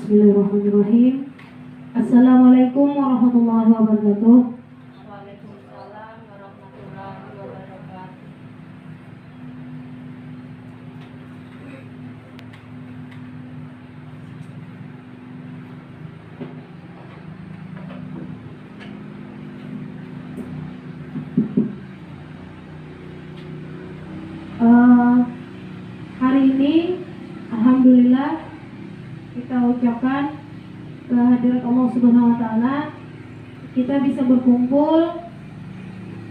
Bismillahirrahmanirrahim. Assalamualaikum warahmatullahi wabarakatuh. Waalaikumsalam warahmatullahi wabarakatuh. Hari ini alhamdulillah kita ucapkan kehadirat Allah Subhanahu wa taala, kita bisa berkumpul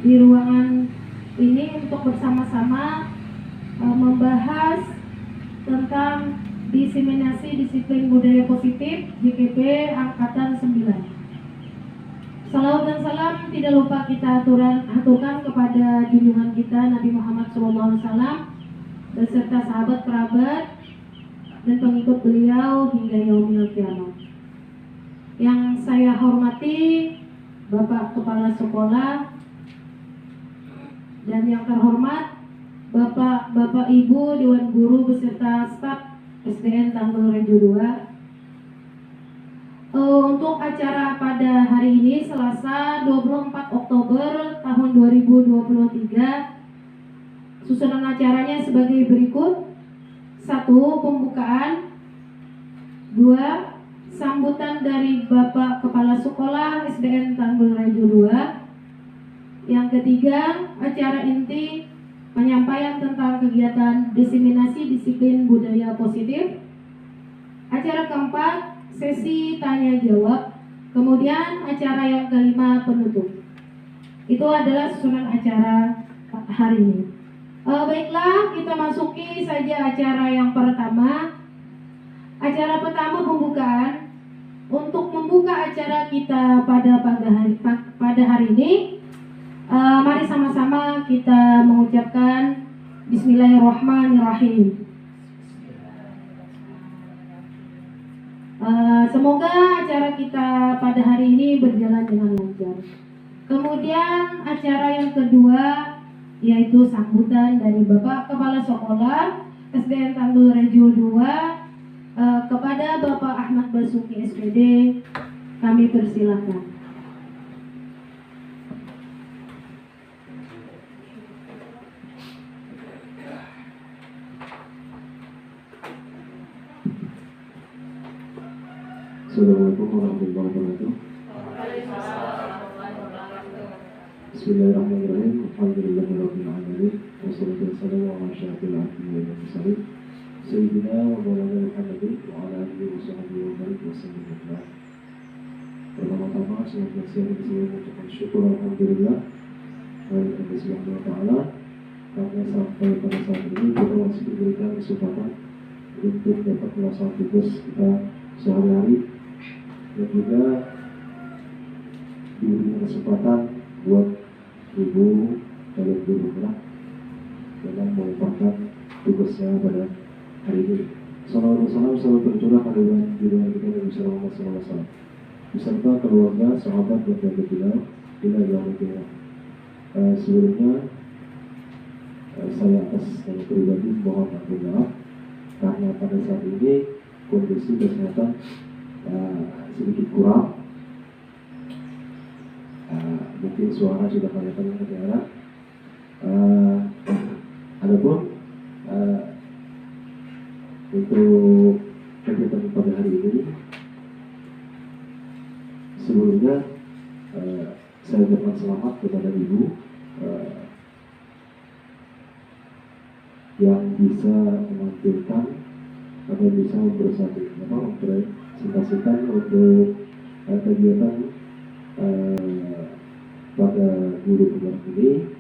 di ruangan ini untuk bersama-sama membahas tentang diseminasi disiplin budaya positif JKP angkatan 9. Salawat dan salam tidak lupa kita aturkan kepada junjungan kita Nabi Muhammad SAW beserta sahabat, kerabat, dan pengikut beliau hingga yaumil qiyamah. Yang saya hormati Bapak Kepala Sekolah dan yang terhormat Bapak Ibu Dewan Guru beserta staf SDN Tanggul Rejo 2. Untuk acara pada hari ini Selasa 24 Oktober tahun 2023, susunan acaranya sebagai berikut. 1. Pembukaan. 2. Sambutan dari Bapak Kepala Sekolah SDN Tanggul Rejo 2. Yang ketiga, acara inti penyampaian tentang kegiatan diseminasi disiplin budaya positif. Acara keempat, sesi tanya jawab. Kemudian acara yang kelima, penutup. Itu adalah susunan acara hari ini. Baiklah, kita masuki saja acara yang pertama. Acara pertama, pembukaan. Untuk membuka acara kita pada hari ini, mari sama-sama kita mengucapkan Bismillahirrahmanirrahim. Semoga acara kita pada hari ini berjalan dengan lancar. Kemudian acara yang kedua yaitu sambutan dari Bapak Kepala Sekolah SDN Tanggul Rejo 2 kepada Bapak Ahmad Basuki SPD. Kami persilakan. Assalamualaikum warahmatullahi wabarakatuh. Bismillahirrahmanirrahim. Alhamdulillahirabbil alamin. Wassalatu wassalamu ala asyrafil anbiya'i wal mursalin sayyidina wa maulana Muhammadin wa ala alihi wa sahbihi wa barik wa sallam. Pertama-tama saya mengucapkan syukur alhamdulillah kepada Allah Subhanahu wa taala karena sampai pada saat ini kita masih diberikan kesempatan untuk dapat melaksanakan tugas kita sehari-hari, dan juga diberikan kesempatan buat ibu dan guru dalam mengemban tugasnya pada hari ini. Salawat dan salam selalu tercurah pada junjungan kita Nabi Muhammad SAW beserta keluarga, sahabat dan kerabat beliau hingga yaumil qiyamah. Sebelumnya saya atas nama pribadi mohon maaf karena pada saat ini kondisi kesehatan sedikit kurang. Mungkin suara sudah kelihatan terdengar. Adapun untuk kegiatan pada hari ini, sebelumnya saya ucapkan selamat kepada ibu yang bisa menampilkan atau bisa mempresentasikan untuk kegiatan pada guru program ini,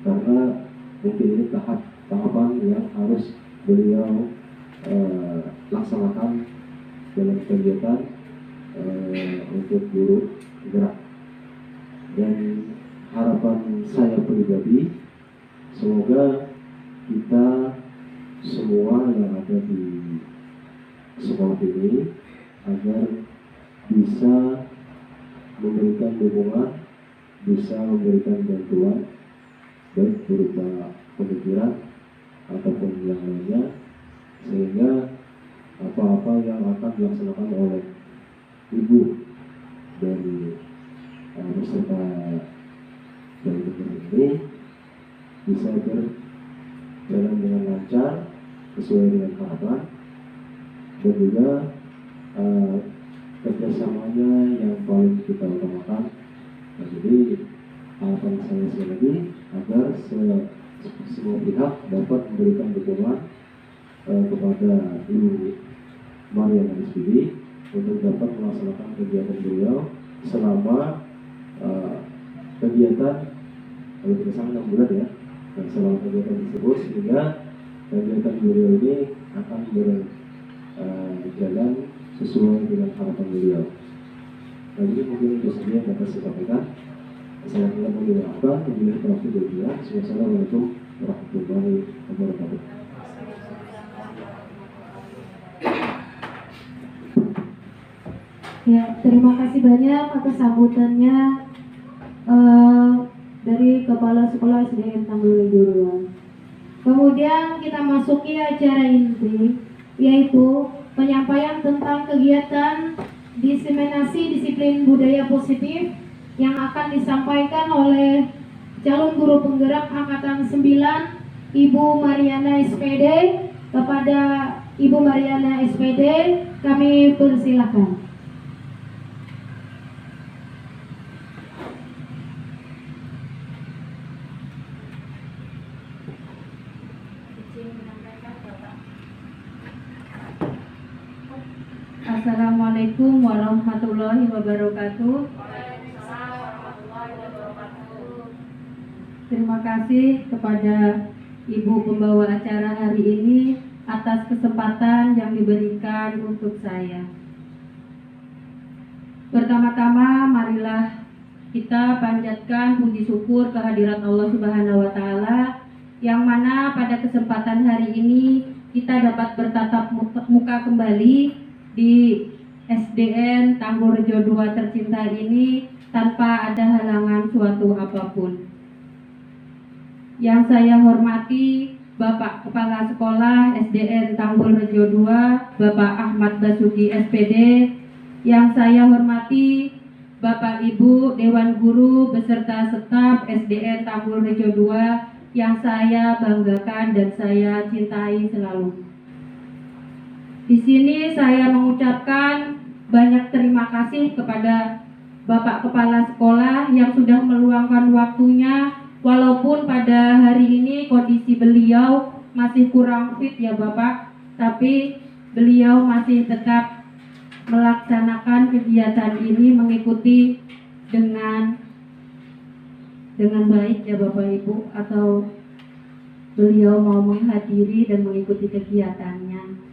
karena mungkin ini tahapan yang harus beliau laksanakan dalam kegiatan untuk guru gerak. Dan harapan saya pribadi, semoga kita semua yang ada di sekolah ini agar bisa memberikan dukungan, bisa memberikan bantuan baik berupa pemikiran ataupun yang lainnya, sehingga apa-apa yang akan dilaksanakan oleh ibu dari peserta dari negeri ini bisa berjalan dengan lancar sesuai dengan harapan, dan juga kerjasamanya yang paling kita utamakan. Nah, jadi harapan saya sekali lagi agar semua pihak dapat memberikan dukungan kepada Ibu Mariana SPD untuk dapat melaksanakan kegiatan beliau selama kegiatan, kalau tidak salah 6 bulan ya, dan selama kegiatan tersebut, sehingga kegiatan beliau ini akan berjalan sesuai dengan harapan beliau. Nah, ini mungkin itu saja yang dapat saya sampaikan. Assalamualaikum warahmatullahi wabarakatuh. Wassalamualaikum warahmatullahi wabarakatuh. Ya, terima kasih banyak atas sambutannya dari Kepala Sekolah SDN Tanggul Rejo 2. Kemudian kita masuki acara inti, yaitu penyampaian tentang kegiatan diseminasi disiplin budaya positif yang akan disampaikan oleh calon guru penggerak angkatan 9 Ibu Mariana SPD. Kepada Ibu Mariana SPD kami persilahkan. Assalamualaikum warahmatullahi wabarakatuh. Terima kasih kepada Ibu pembawa acara hari ini atas kesempatan yang diberikan untuk saya. Pertama-tama marilah kita panjatkan puji syukur kehadirat Allah Subhanahu wa taala, yang mana pada kesempatan hari ini kita dapat bertatap muka kembali di SDN Tanggul Rejo 2 tercinta ini tanpa ada halangan suatu apapun. Yang saya hormati Bapak Kepala Sekolah SDN Tanggul Rejo 2, Bapak Ahmad Basuki SPD. Yang saya hormati Bapak Ibu Dewan Guru beserta staf SDN Tanggul Rejo 2 yang saya banggakan dan saya cintai selalu. Di sini saya mengucapkan banyak terima kasih kepada Bapak Kepala Sekolah yang sudah meluangkan waktunya, walaupun pada hari ini kondisi beliau masih kurang fit ya Bapak, tapi beliau masih tetap melaksanakan kegiatan ini, mengikuti dengan baik ya Bapak Ibu, atau beliau mau menghadiri dan mengikuti kegiatannya.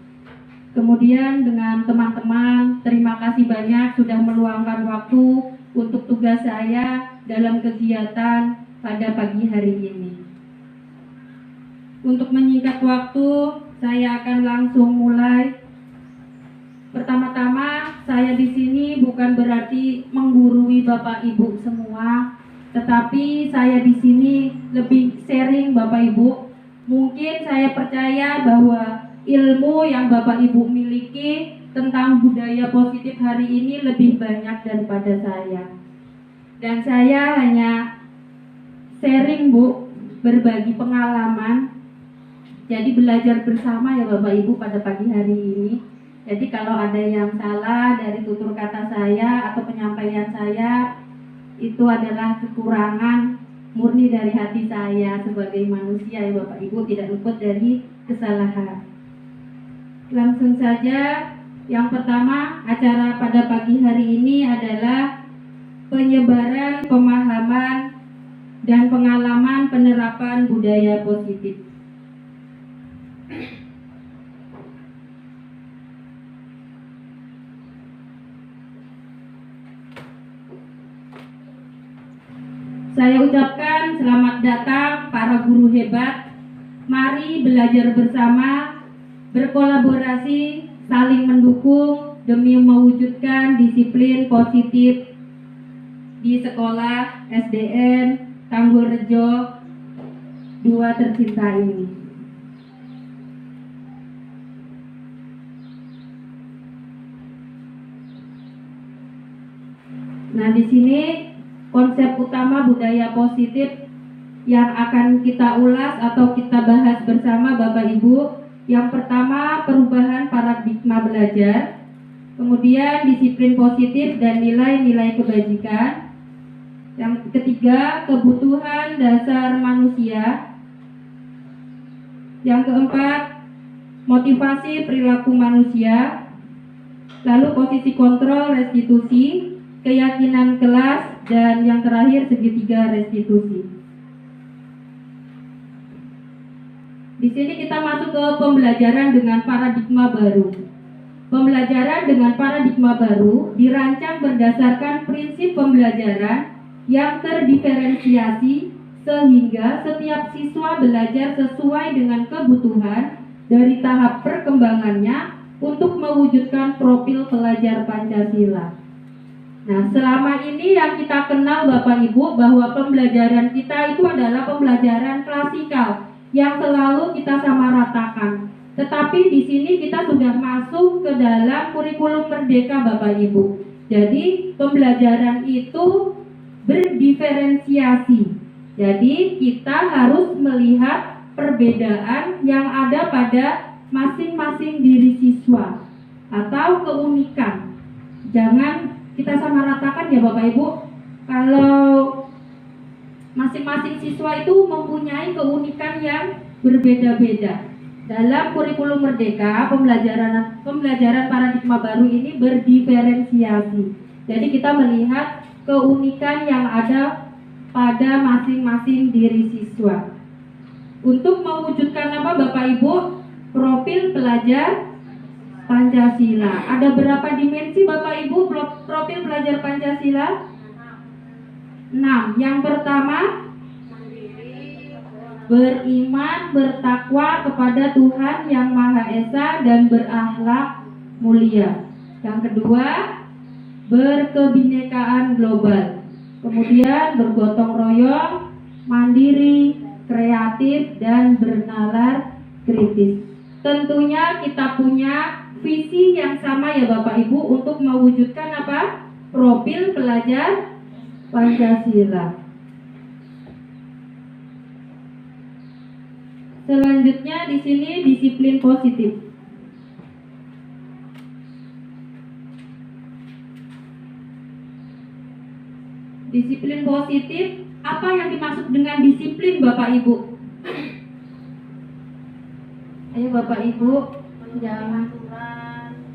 Kemudian dengan teman-teman, terima kasih banyak sudah meluangkan waktu untuk tugas saya dalam kegiatan pada pagi hari ini. Untuk menyingkat waktu, saya akan langsung mulai. Pertama-tama, saya di sini bukan berarti menggurui Bapak Ibu semua, tetapi saya di sini lebih sharing Bapak Ibu. Mungkin saya percaya bahwa ilmu yang Bapak Ibu miliki tentang budaya positif hari ini lebih banyak daripada saya. Dan saya hanya sharing Bu, berbagi pengalaman. Jadi belajar bersama ya Bapak Ibu pada pagi hari ini. Jadi kalau ada yang salah dari tutur kata saya atau penyampaian saya, itu adalah kekurangan murni dari hati saya sebagai manusia ya Bapak Ibu, tidak luput dari kesalahan. Langsung saja, yang pertama acara pada pagi hari ini adalah penyebaran pemahaman dan pengalaman penerapan budaya positif. Saya ucapkan selamat datang para guru hebat. Mari belajar bersama, berkolaborasi, saling mendukung demi mewujudkan disiplin positif di sekolah SDN Tanggul Rejo 2 tercinta ini. Nah, di sini konsep utama budaya positif yang akan kita ulas atau kita bahas bersama Bapak Ibu. Yang pertama, perubahan paradigma belajar. Kemudian disiplin positif dan nilai-nilai kebajikan. Yang ketiga, kebutuhan dasar manusia. Yang keempat, motivasi perilaku manusia. Lalu posisi kontrol restitusi, keyakinan kelas, dan yang terakhir segitiga restitusi. Di sini kita masuk ke pembelajaran dengan paradigma baru. Pembelajaran dengan paradigma baru dirancang berdasarkan prinsip pembelajaran yang terdiferensiasi sehingga setiap siswa belajar sesuai dengan kebutuhan dari tahap perkembangannya untuk mewujudkan profil pelajar Pancasila. Nah, selama ini yang kita kenal Bapak Ibu bahwa pembelajaran kita itu adalah pembelajaran klasikal yang selalu kita samaratakan. Tetapi di sini kita sudah masuk ke dalam kurikulum merdeka Bapak Ibu. Jadi pembelajaran itu berdiferensiasi. Jadi kita harus melihat perbedaan yang ada pada masing-masing diri siswa atau keunikan. Jangan kita samaratakan ya Bapak Ibu. Kalau masing-masing siswa itu mempunyai keunikan yang berbeda-beda. Dalam kurikulum merdeka, pembelajaran paradigma baru ini berdiferensiasi. Jadi kita melihat keunikan yang ada pada masing-masing diri siswa. Untuk mewujudkan apa Bapak Ibu? Profil pelajar Pancasila. Ada berapa dimensi Bapak Ibu profil pelajar Pancasila? 6. Yang pertama, beriman, bertakwa kepada Tuhan Yang Maha Esa dan berakhlak mulia. Yang kedua, berkebinekaan global. Kemudian bergotong royong, mandiri, kreatif, dan bernalar kritis. Tentunya kita punya visi yang sama ya Bapak Ibu untuk mewujudkan apa? Profil pelajar Pancasila. Selanjutnya di sini disiplin positif. Disiplin positif, apa yang dimaksud dengan disiplin Bapak Ibu? Ayo Bapak Ibu, jangan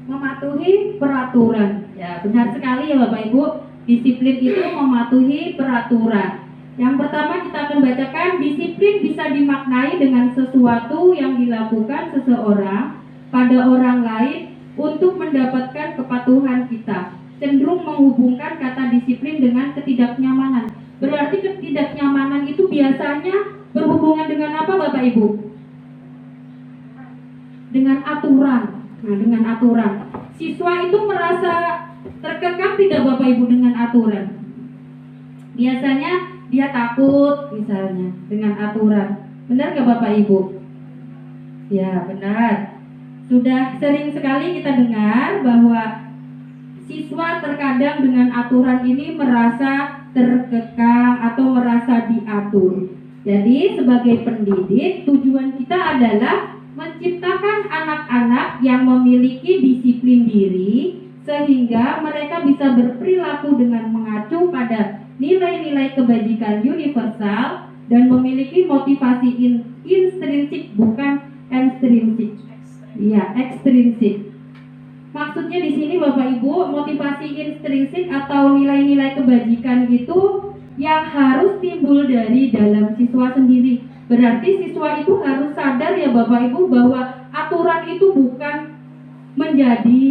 mematuhi peraturan. Ya, benar sekali ya Bapak Ibu. Disiplin itu mematuhi peraturan. Yang pertama kita akan bacakan, disiplin bisa dimaknai dengan sesuatu yang dilakukan seseorang pada orang lain untuk mendapatkan kepatuhan kita. Cenderung menghubungkan kata disiplin dengan ketidaknyamanan. Berarti ketidaknyamanan itu biasanya berhubungan dengan apa Bapak Ibu? Dengan aturan. Nah, dengan aturan. Siswa itu merasa terkekang tidak Bapak Ibu dengan aturan? Biasanya dia takut misalnya dengan aturan. Benar gak Bapak Ibu? Ya, benar. Sudah sering sekali kita dengar bahwa siswa terkadang dengan aturan ini merasa terkekang atau merasa diatur. Jadi sebagai pendidik, tujuan kita adalah menciptakan anak-anak yang memiliki disiplin diri sehingga mereka bisa berperilaku dengan mengacu pada nilai-nilai kebajikan universal dan memiliki motivasi intrinsik bukan ekstrinsik. Iya, ekstrinsik. Maksudnya di sini Bapak Ibu, motivasi intrinsik atau nilai-nilai kebajikan itu yang harus timbul dari dalam siswa sendiri. Berarti siswa itu harus sadar ya Bapak Ibu bahwa aturan itu bukan menjadi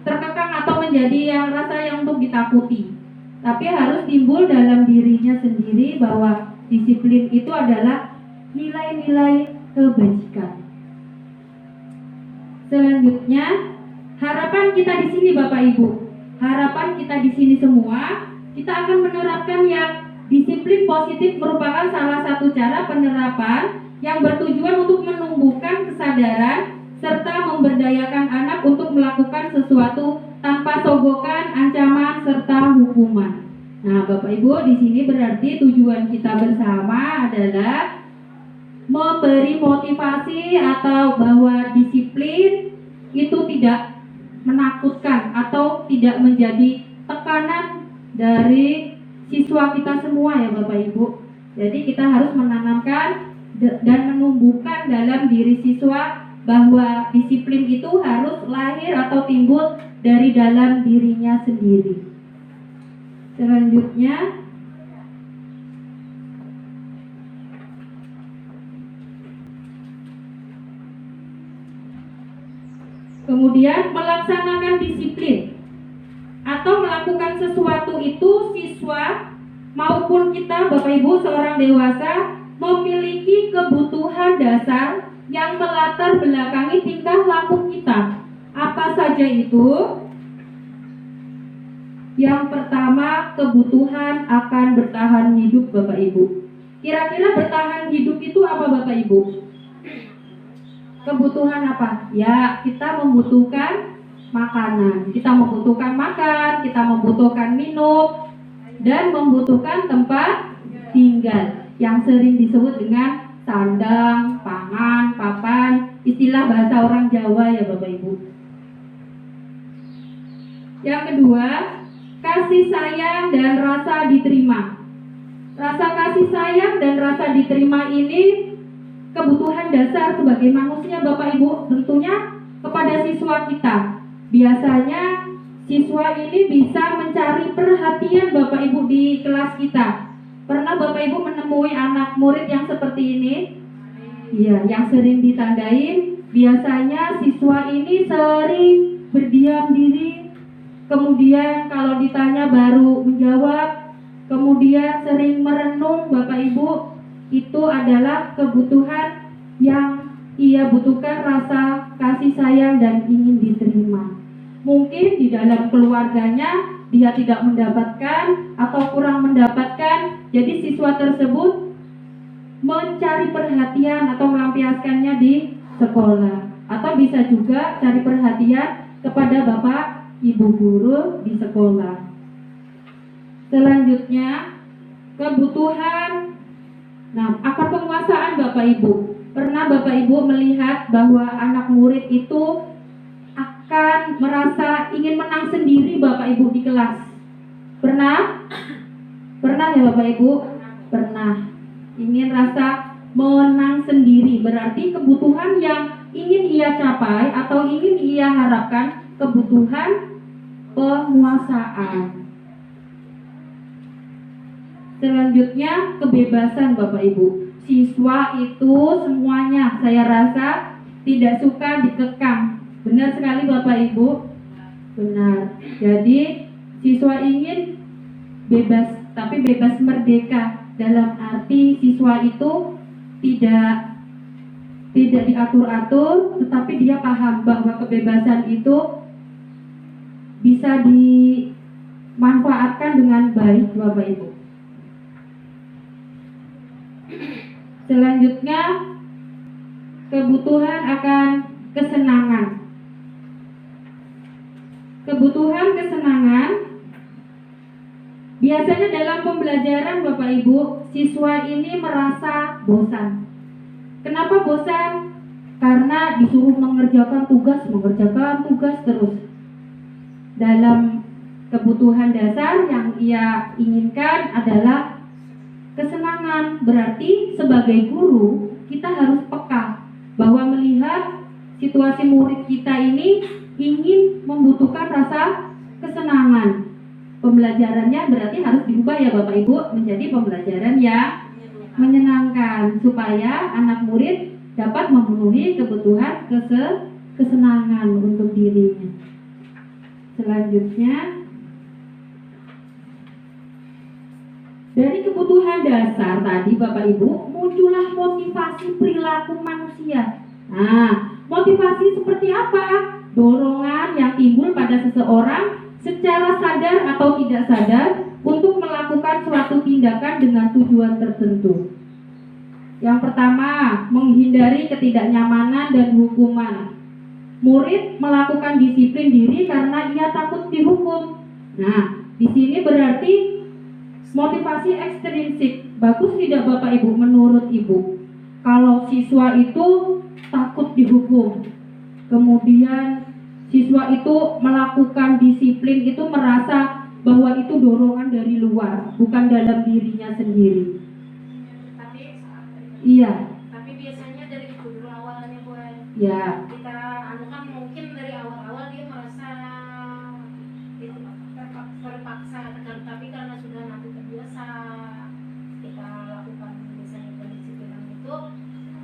terkekang atau menjadi yang rasa yang untuk ditakuti. Tapi harus timbul dalam dirinya sendiri bahwa disiplin itu adalah nilai-nilai kebajikan. Selanjutnya, harapan kita di sini Bapak Ibu, harapan kita di sini semua, kita akan menerapkan yang disiplin positif merupakan salah satu cara penerapan yang bertujuan untuk menumbuhkan kesadaran serta memberdayakan anak untuk melakukan sesuatu tanpa sogokan, ancaman, serta hukuman. Nah, Bapak Ibu, di sini berarti tujuan kita bersama adalah memberi motivasi atau bahwa disiplin itu tidak menakutkan atau tidak menjadi tekanan dari siswa kita semua ya Bapak Ibu. Jadi kita harus menanamkan dan menumbuhkan dalam diri siswa bahwa disiplin itu harus lahir atau timbul dari dalam dirinya sendiri. Selanjutnya, kemudian melaksanakan disiplin atau melakukan sesuatu itu siswa maupun kita Bapak Ibu seorang dewasa memiliki kebutuhan dasar yang melatar belakangi tingkah laku kita. Apa saja itu? Yang pertama, kebutuhan akan bertahan hidup Bapak Ibu. Kira-kira bertahan hidup itu apa Bapak Ibu? Kebutuhan apa? Ya, kita membutuhkan makanan. Kita membutuhkan makan, kita membutuhkan minum, dan membutuhkan tempat tinggal yang sering disebut dengan sandang, pangan, papan, istilah bahasa orang Jawa ya Bapak Ibu. Yang kedua, kasih sayang dan rasa diterima. Rasa kasih sayang dan rasa diterima ini kebutuhan dasar sebagai manusia Bapak Ibu, tentunya kepada siswa kita. Biasanya siswa ini bisa mencari perhatian Bapak Ibu di kelas kita. Pernah Bapak Ibu menemui anak murid yang seperti ini? Iya, yang sering ditandain. Biasanya siswa ini sering berdiam diri, kemudian kalau ditanya baru menjawab, kemudian sering merenung Bapak Ibu. Itu adalah kebutuhan yang ia butuhkan, rasa kasih sayang dan ingin diterima. Mungkin di dalam keluarganya dia tidak mendapatkan atau kurang mendapatkan, jadi siswa tersebut mencari perhatian atau melampiaskannya di sekolah, atau bisa juga cari perhatian kepada Bapak Ibu guru di sekolah. Selanjutnya, kebutuhan akan penguasaan Bapak Ibu. Pernah Bapak Ibu melihat bahwa anak murid itu akan merasa ingin menang sendiri Bapak Ibu di kelas? Pernah? Pernah ya Bapak Ibu? Pernah. Ingin rasa menang sendiri, berarti kebutuhan yang ingin ia capai atau ingin ia harapkan, kebutuhan penguasaan. Selanjutnya, kebebasan Bapak Ibu. Siswa itu semuanya saya rasa tidak suka dikekang. Benar sekali Bapak Ibu? Benar. Jadi siswa ingin bebas, tapi bebas merdeka. Dalam arti siswa itu tidak diatur-atur, tetapi dia paham bahwa kebebasan itu bisa dimanfaatkan dengan baik Bapak Ibu. Selanjutnya, kebutuhan akan kesenangan. Kebutuhan kesenangan biasanya dalam pembelajaran Bapak Ibu, siswa ini merasa bosan. Kenapa bosan? Karena disuruh mengerjakan tugas terus. Dalam kebutuhan dasar yang ia inginkan adalah kesenangan. Berarti sebagai guru kita harus peka bahwa melihat situasi murid kita ini ingin membutuhkan rasa kesenangan. Pembelajarannya berarti harus diubah ya Bapak Ibu menjadi pembelajaran yang menyenangkan supaya anak murid dapat memenuhi kebutuhan kesenangan untuk dirinya. Selanjutnya, dari kebutuhan dasar tadi Bapak Ibu muncullah motivasi perilaku manusia. Nah, motivasi seperti apa? Dorongan yang timbul pada seseorang secara sadar atau tidak sadar untuk melakukan suatu tindakan dengan tujuan tertentu. Yang pertama, menghindari ketidaknyamanan dan hukuman. murid melakukan disiplin diri karena ia takut dihukum. Nah, di sini berarti motivasi ekstrinsik. Bagus tidak Bapak Ibu menurut Ibu? Kalau siswa itu takut dihukum, kemudian siswa itu melakukan disiplin itu merasa bahwa itu dorongan dari luar, bukan dalam dirinya sendiri. Iya. Tapi biasanya dari dulu awalnya buat Ya. kita anu kan mungkin dari awal-awal dia merasa itu terpaksa, tapi karena sudah nanti terbiasa kita lakukan misalnya pendisiplinan itu,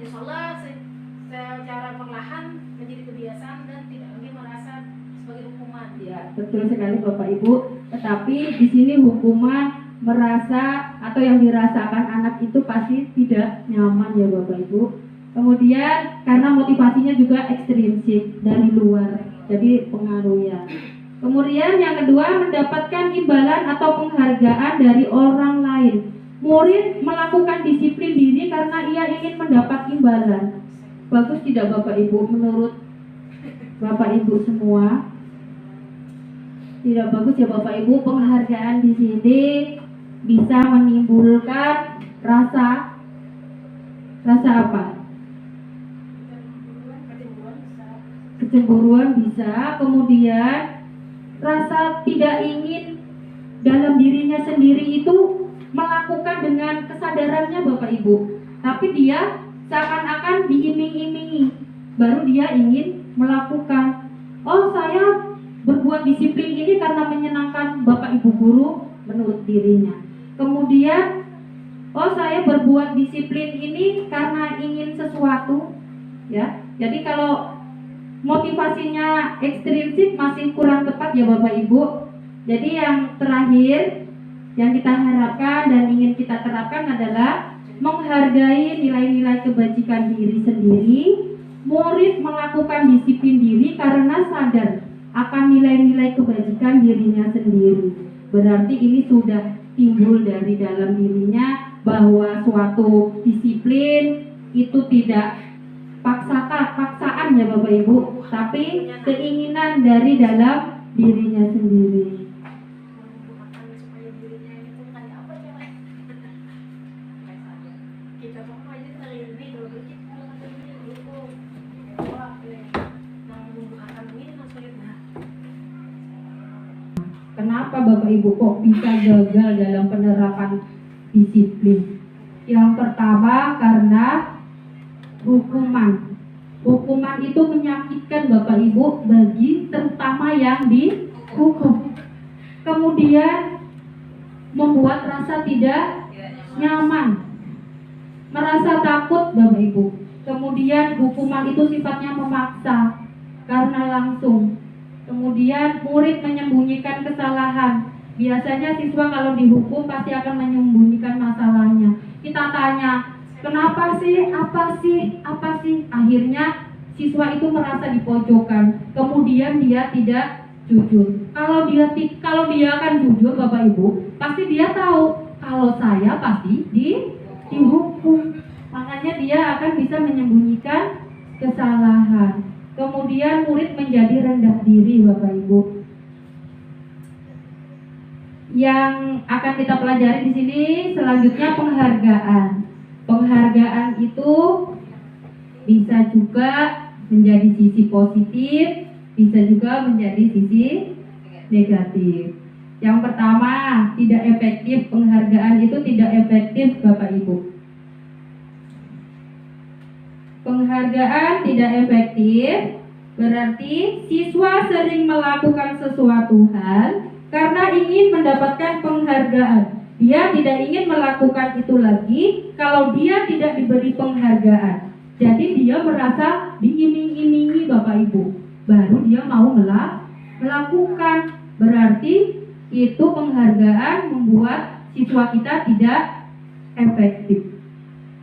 insya Allah secara perlahan menjadi kebiasaan dan tidak lagi merasa sebagai hukuman. Ya, betul sekali Bapak Ibu. Tetapi di sini hukuman merasa atau yang dirasakan anak itu pasti tidak nyaman ya Bapak Ibu. Kemudian karena motivasinya juga ekstrinsik dari luar, jadi pengaruhnya. Kemudian yang kedua, mendapatkan imbalan atau penghargaan dari orang lain. Murid melakukan disiplin diri karena ia ingin mendapat imbalan. Bagus tidak Bapak Ibu menurut Bapak Ibu semua? Tidak bagus ya Bapak Ibu. Penghargaan di sini bisa menimbulkan rasa apa? Kecemburuan bisa, kemudian rasa tidak ingin dalam dirinya sendiri itu melakukan dengan kesadarannya Bapak Ibu, tapi dia seakan-akan diiming-imingi, baru dia ingin melakukan. Oh, saya berbuat disiplin ini karena menyenangkan Bapak Ibu guru menurut dirinya. Kemudian, oh saya berbuat disiplin ini karena ingin sesuatu, ya. Jadi kalau motivasinya ekstrinsik masih kurang tepat ya Bapak Ibu. Jadi yang terakhir yang kita harapkan dan ingin kita terapkan adalah menghargai nilai-nilai kebajikan diri sendiri. Murid melakukan disiplin diri karena sadar akan nilai-nilai kebajikan dirinya sendiri. Berarti ini sudah timbul dari dalam dirinya bahwa suatu disiplin itu tidak paksaan ya Bapak Ibu, tapi keinginan dari dalam dirinya sendiri. Supaya dirinya itu kayak apa ya? Kita tuh aja kali ini kalau begitu itu membuahkan ini maksudnya. Kenapa Bapak Ibu kok bisa gagal dalam penerapan disiplin? Yang pertama karena hukuman. Hukuman itu menyakitkan Bapak Ibu bagi terutama yang dihukum. Kemudian membuat rasa tidak nyaman, merasa takut Bapak Ibu. Kemudian hukuman itu sifatnya memaksa karena langsung. Kemudian murid menyembunyikan kesalahan. Biasanya siswa kalau dihukum pasti akan menyembunyikan masalahnya. Kita tanya, kenapa sih? Apa sih? Akhirnya siswa itu merasa dipojokkan. Kemudian dia tidak jujur. Kalau dia akan jujur Bapak Ibu, pasti dia tahu kalau saya pasti dihukum. Makanya dia akan bisa menyembunyikan kesalahan. Kemudian murid menjadi rendah diri Bapak Ibu. Yang akan kita pelajari di sini selanjutnya penghargaan. Penghargaan itu bisa juga menjadi sisi positif, bisa juga menjadi sisi negatif. Yang pertama, tidak efektif. Penghargaan itu tidak efektif Bapak Ibu. Penghargaan tidak efektif berarti siswa sering melakukan sesuatu hal karena ingin mendapatkan penghargaan. Dia tidak ingin melakukan itu lagi kalau dia tidak diberi penghargaan. Jadi dia merasa diiming-imingi Bapak Ibu, baru dia mau melakukan. Berarti itu penghargaan membuat siswa kita tidak efektif.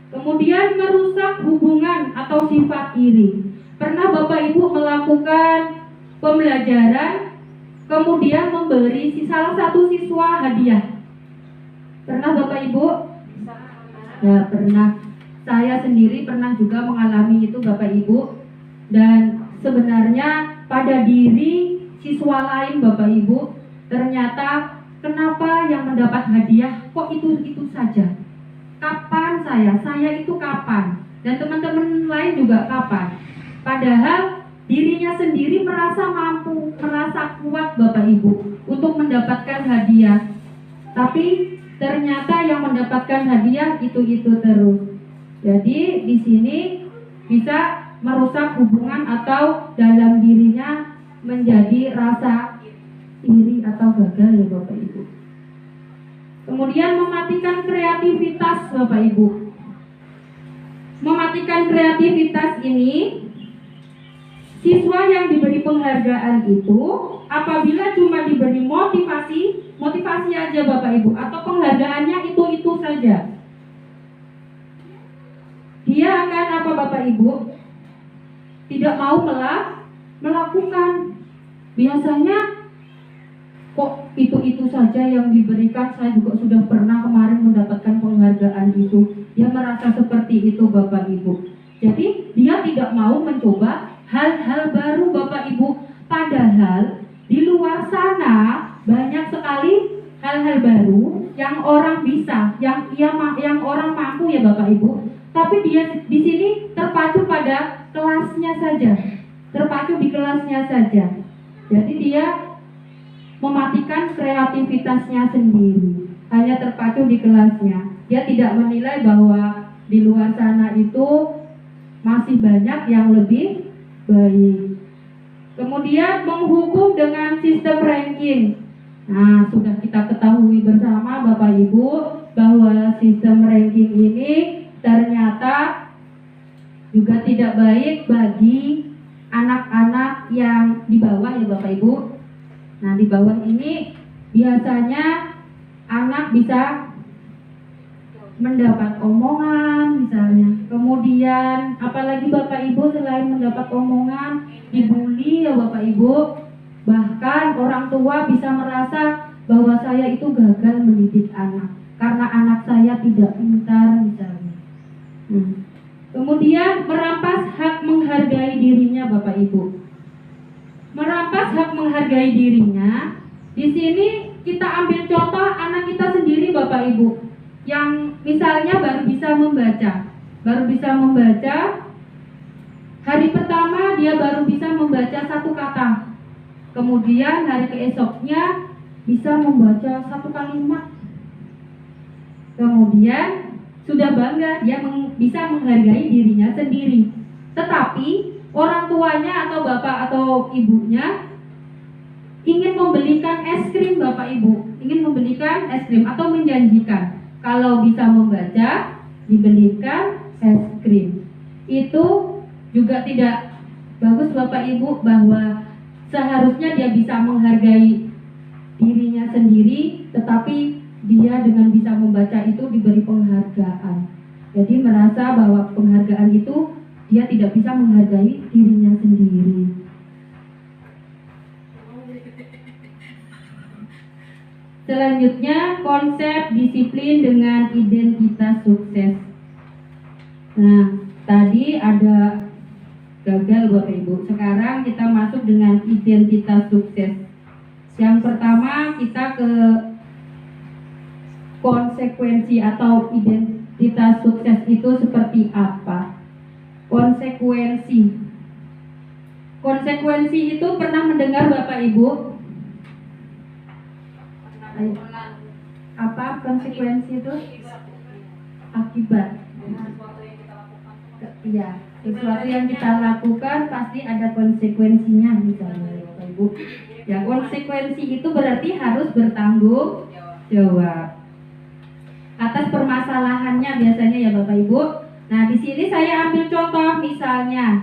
Kemudian merusak hubungan atau sifat iri. Pernah Bapak Ibu melakukan pembelajaran, kemudian memberi salah satu siswa hadiah? Pernah Bapak Ibu? Ya, pernah. Saya sendiri pernah juga mengalami itu Bapak Ibu. Dan sebenarnya pada diri siswa lain Bapak Ibu, ternyata kenapa yang mendapat hadiah kok itu saja? Kapan saya itu kapan? Dan teman-teman lain juga kapan? Padahal dirinya sendiri merasa mampu, merasa kuat Bapak Ibu untuk mendapatkan hadiah. Tapi ternyata yang mendapatkan hadiah itu terus. Jadi di sini bisa merusak hubungan atau dalam dirinya menjadi rasa iri atau gagal ya Bapak Ibu. Kemudian mematikan kreativitas Bapak Ibu. Mematikan kreativitas ini, siswa yang diberi penghargaan itu apabila cuma diberi motivasi aja Bapak Ibu, atau penghargaannya itu saja, dia akan apa Bapak Ibu? Tidak mau melakukan. Biasanya kok itu saja yang diberikan, saya juga sudah pernah kemarin mendapatkan penghargaan itu. Dia merasa seperti itu Bapak Ibu. Jadi dia tidak mau mencoba hal-hal baru Bapak Ibu. Padahal di luar sana banyak sekali hal-hal baru yang orang bisa, yang orang mampu ya Bapak Ibu. Tapi dia di sini terpacu pada kelasnya saja, terpacu di kelasnya saja. Jadi dia mematikan kreativitasnya sendiri, hanya terpacu di kelasnya. Dia tidak menilai bahwa di luar sana itu masih banyak yang lebih baik. Kemudian menghukum dengan sistem ranking. Nah, sudah kita ketahui bersama Bapak Ibu bahwa sistem ranking ini ternyata juga tidak baik bagi anak-anak yang di bawah ya Bapak Ibu. Nah, di bawah ini biasanya anak bisa mendapat omongan misalnya. Kemudian apalagi Bapak Ibu, selain mendapat omongan, dibully ya Bapak Ibu. Bahkan orang tua bisa merasa bahwa saya itu gagal mendidik anak karena anak saya tidak pintar misalnya. Kemudian merampas hak menghargai dirinya Bapak Ibu. Merampas hak menghargai dirinya. Di sini kita ambil contoh anak kita sendiri Bapak Ibu, yang misalnya baru bisa membaca. Hari pertama dia baru bisa membaca satu kata. Kemudian hari keesoknya bisa membaca satu kalimat. Kemudian sudah bangga dia bisa menghargai dirinya sendiri. Tetapi orang tuanya atau bapak atau ibunya ingin membelikan es krim Bapak Ibu, ingin membelikan es krim atau menjanjikan kalau bisa membaca dibelikan es krim. Itu juga tidak bagus Bapak Ibu, bahwa seharusnya dia bisa menghargai dirinya sendiri, tetapi dia dengan bisa membaca itu diberi penghargaan. Jadi merasa bahwa penghargaan itu dia tidak bisa menghargai dirinya sendiri. Selanjutnya, konsep disiplin dengan identitas sukses. Nah, tadi ada gagal Bapak Ibu. Sekarang kita masuk dengan identitas sukses. Yang pertama kita ke konsekuensi atau identitas sukses itu seperti apa? Konsekuensi itu pernah mendengar Bapak Ibu? Apa konsekuensi itu? Akibat. Iya, sesuatu yang kita lakukan pasti ada konsekuensinya misalnya Bapak Ibu. Ya, konsekuensi itu berarti harus bertanggung jawab atas permasalahannya biasanya ya Bapak Ibu. Nah, di sini saya ambil contoh misalnya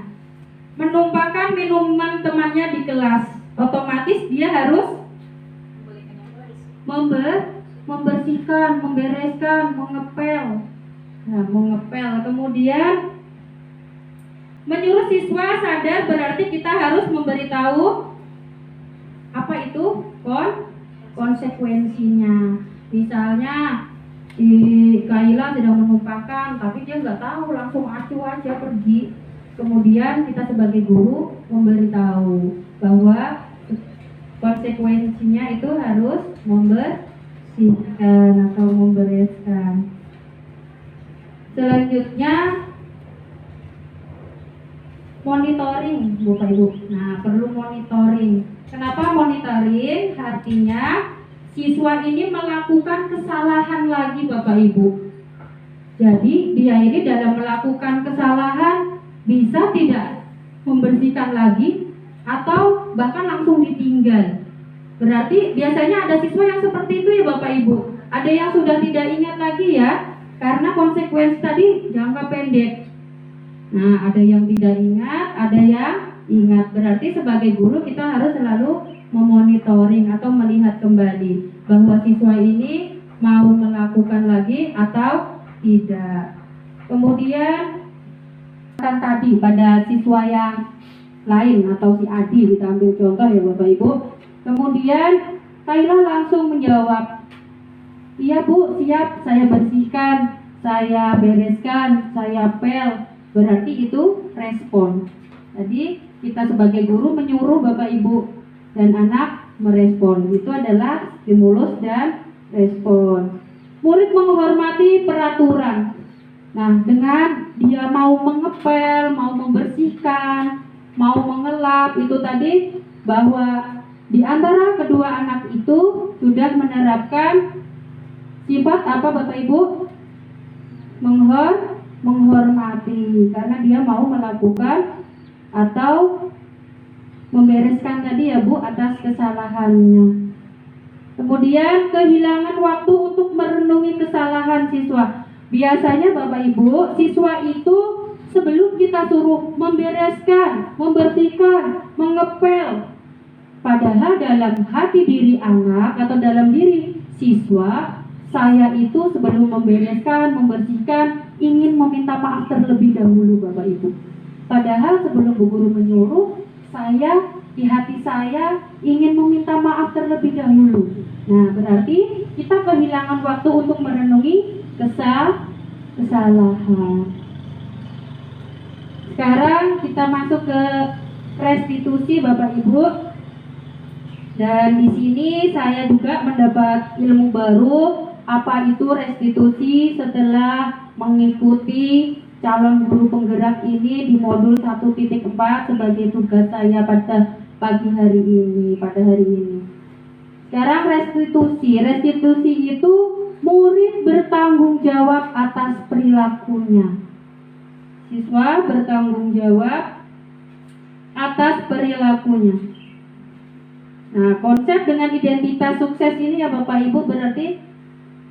menumpahkan minuman temannya di kelas, otomatis dia harus membersihkan, membereskan, mengepel. Nah, mengepel. Kemudian menyuruh siswa sadar berarti kita harus memberitahu apa itu konsekuensinya. Misalnya si Kaila sedang menumpahkan, tapi dia nggak tahu, langsung acuh aja pergi. Kemudian kita sebagai guru memberitahu bahwa konsekuensinya itu harus membersihkan atau membereskan. Selanjutnya monitoring, Bapak Ibu. Nah, perlu monitoring. Kenapa monitoring? Artinya siswa ini melakukan kesalahan lagi, Bapak Ibu. Jadi dia ini dalam melakukan kesalahan bisa tidak membersihkan lagi atau bahkan langsung ditinggal. Berarti biasanya ada siswa yang seperti itu ya Bapak Ibu. Ada yang sudah tidak ingat lagi ya, karena konsekuensi tadi jangka pendek. Nah, ada yang tidak ingat, ada yang ingat. Berarti sebagai guru kita harus selalu memonitoring atau melihat kembali bahwa siswa ini mau melakukan lagi atau tidak. Kemudian kan tadi pada siswa yang lain atau si Adi, kita ambil contoh ya Bapak Ibu. Kemudian Kaila langsung menjawab, iya Bu, siap, saya bersihkan, saya bereskan, saya pel. Berarti itu respon. Jadi kita sebagai guru menyuruh Bapak Ibu dan anak merespon. Itu adalah stimulus dan respon. Murid menghormati peraturan. Nah, dengan dia mau mengepel, mau membersihkan, mau mengelap, itu tadi bahwa di antara kedua anak itu sudah menerapkan sifat apa Bapak Ibu? Menghormati, karena dia mau melakukan atau membereskan tadi ya Bu atas kesalahannya. Kemudian kehilangan waktu untuk merenungi kesalahan siswa. Biasanya Bapak Ibu, siswa itu sebelum kita suruh membereskan, membersihkan, mengepel, padahal dalam hati diri anak atau dalam diri siswa, saya itu sebelum membereskan, membersihkan, ingin meminta maaf terlebih dahulu Bapak Ibu. Padahal sebelum Bu Guru menyuruh, saya di hati saya ingin meminta maaf terlebih dahulu. Nah, berarti kita kehilangan waktu untuk merenungi kesalahan. Sekarang kita masuk ke restitusi Bapak Ibu. Dan di sini saya juga mendapat ilmu baru, apa itu restitusi setelah mengikuti calon guru penggerak ini di modul 1.4 sebagai tugas saya pada hari ini. Sekarang restitusi itu murid bertanggung jawab atas perilakunya. Siswa bertanggung jawab atas perilakunya. Nah, konsep dengan identitas sukses ini ya Bapak Ibu berarti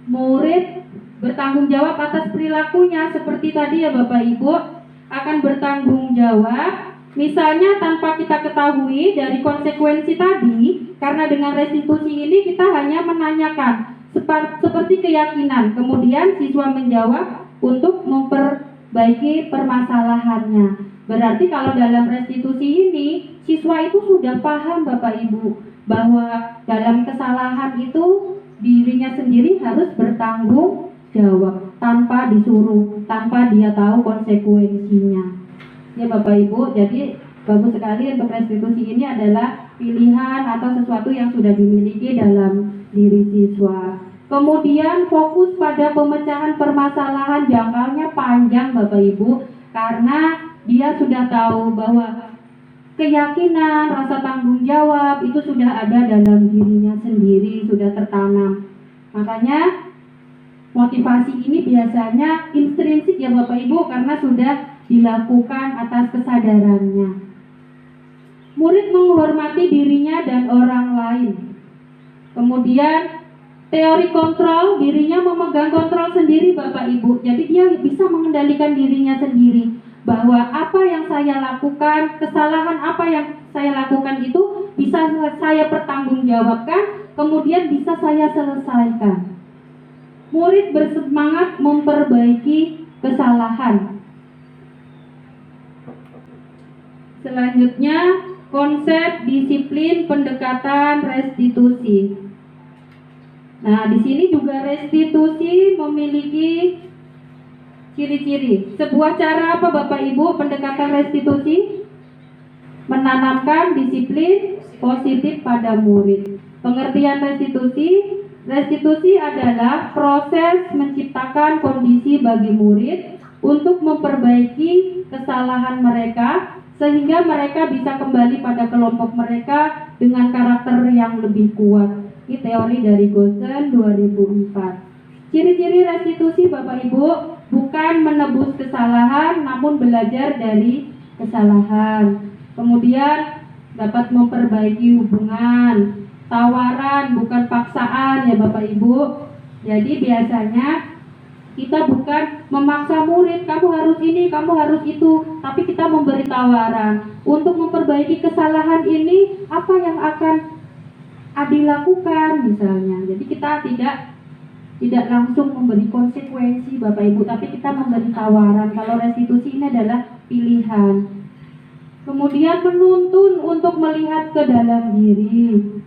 murid bertanggung jawab atas perilakunya. Seperti tadi ya Bapak Ibu akan bertanggung jawab. Misalnya tanpa kita ketahui dari konsekuensi tadi, karena dengan restitusi ini kita hanya menanyakan seperti keyakinan. Kemudian siswa menjawab untuk memperbaiki permasalahannya. Berarti kalau dalam restitusi ini siswa itu sudah paham Bapak Ibu bahwa dalam kesalahan itu dirinya sendiri harus bertanggung jawab tanpa disuruh, tanpa dia tahu konsekuensinya. Ya Bapak Ibu, jadi bagus sekali untuk restitusi ini adalah pilihan atau sesuatu yang sudah dimiliki dalam diri siswa. Kemudian fokus pada pemecahan permasalahan, jangkaunya panjang Bapak Ibu, karena dia sudah tahu bahwa keyakinan, rasa tanggung jawab itu sudah ada dalam dirinya sendiri, sudah tertanam. Makanya motivasi ini biasanya intrinsik ya Bapak Ibu, karena sudah dilakukan atas kesadarannya. Murid menghormati dirinya dan orang lain. Kemudian teori kontrol, dirinya memegang kontrol sendiri Bapak Ibu. Jadi dia bisa mengendalikan dirinya sendiri, bahwa apa yang saya lakukan, kesalahan apa yang saya lakukan itu bisa saya pertanggungjawabkan, kemudian bisa saya selesaikan. Murid bersemangat memperbaiki kesalahan. Selanjutnya, konsep disiplin pendekatan restitusi. Nah, di sini juga restitusi memiliki Ciri-ciri. Sebuah cara apa Bapak Ibu pendekatan restitusi? Menanamkan disiplin positif pada murid. Pengertian restitusi. Restitusi adalah proses menciptakan kondisi bagi murid untuk memperbaiki kesalahan mereka sehingga mereka bisa kembali pada kelompok mereka dengan karakter yang lebih kuat. Ini teori dari Gosen 2004. Ciri-ciri restitusi Bapak Ibu bukan menebus kesalahan namun belajar dari kesalahan. Kemudian dapat memperbaiki hubungan. Tawaran bukan paksaan ya Bapak Ibu. Jadi biasanya kita bukan memaksa murid, kamu harus ini, kamu harus itu, tapi kita memberi tawaran untuk memperbaiki kesalahan ini, apa yang akan Adi lakukan misalnya. Jadi kita tidak langsung memberi konsekuensi Bapak Ibu, tapi kita memberi tawaran. Kalau restitusi ini adalah pilihan. Kemudian menuntun untuk melihat ke dalam diri.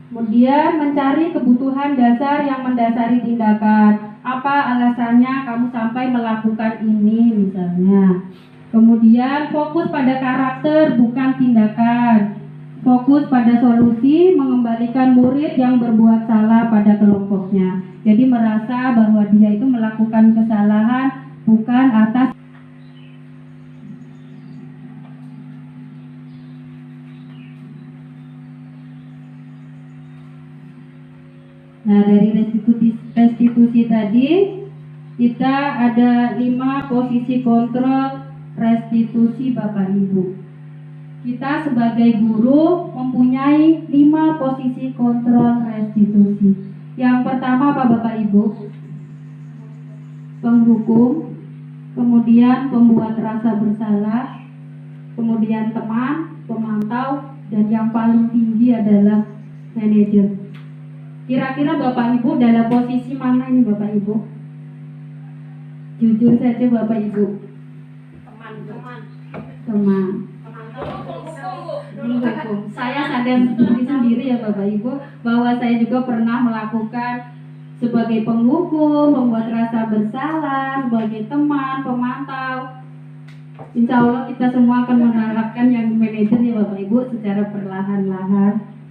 Kemudian mencari kebutuhan dasar yang mendasari tindakan. Apa alasannya kamu sampai melakukan ini misalnya. Kemudian fokus pada karakter bukan tindakan. Fokus pada solusi, mengembalikan murid yang berbuat salah pada kelompoknya. Jadi merasa bahwa dia itu melakukan kesalahan bukan atas. Nah, dari restitusi tadi kita ada 5 posisi kontrol restitusi Bapak Ibu. Kita sebagai guru mempunyai 5 posisi kontrol restitusi. Yang pertama apa Bapak Ibu? Penghukum, kemudian pembuat rasa bersalah, kemudian teman, pemantau, dan yang paling tinggi adalah manajer. Kira-kira Bapak Ibu dalam posisi mana ini Bapak Ibu? Jujur saja Bapak Ibu. Teman. Penghukum. Saya sadar sendiri ya Bapak Ibu bahwa saya juga pernah melakukan sebagai penghukum, membuat rasa bersalah, sebagai teman, pemantau. Insya Allah kita semua akan menerapkan yang manajer ya Bapak Ibu secara perlahan-lahan.